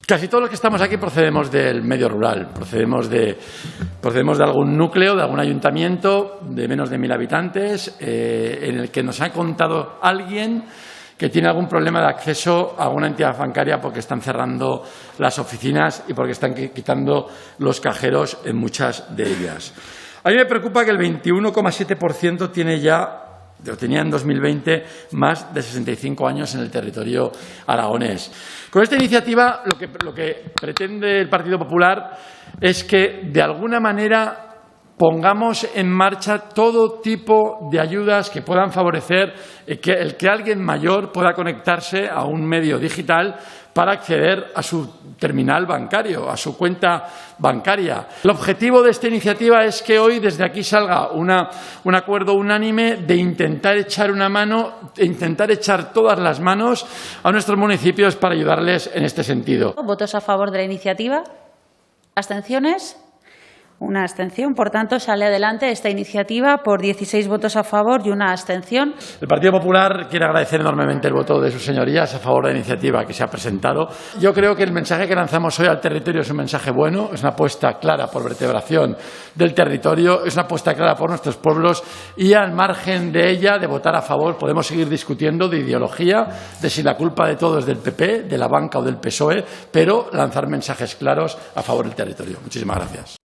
Casi todos los que estamos aquí procedemos del medio rural, procedemos de algún núcleo, de algún ayuntamiento de menos de 1000 habitantes, en el que nos ha contado alguien que tiene algún problema de acceso a una entidad bancaria porque están cerrando las oficinas y porque están quitando los cajeros en muchas de ellas. A mí me preocupa que el 21,7% tenía en 2020 más de 65 años en el territorio aragonés. Con esta iniciativa lo que pretende el Partido Popular es que, de alguna manera, pongamos en marcha todo tipo de ayudas que puedan favorecer que alguien mayor pueda conectarse a un medio digital para acceder a su terminal bancario, a su cuenta bancaria. El objetivo de esta iniciativa es que hoy desde aquí salga un acuerdo unánime de intentar echar una mano, de intentar echar todas las manos a nuestros municipios para ayudarles en este sentido. ¿Votos a favor de la iniciativa? ¿Abstenciones? Una abstención. Por tanto, sale adelante esta iniciativa por 16 votos a favor y una abstención. El Partido Popular quiere agradecer enormemente el voto de sus señorías a favor de la iniciativa que se ha presentado. Yo creo que el mensaje que lanzamos hoy al territorio es un mensaje bueno, es una apuesta clara por vertebración del territorio, es una apuesta clara por nuestros pueblos y, al margen de ella, de votar a favor, podemos seguir discutiendo de ideología, de si la culpa de todo es del PP, de la banca o del PSOE, pero lanzar mensajes claros a favor del territorio. Muchísimas gracias.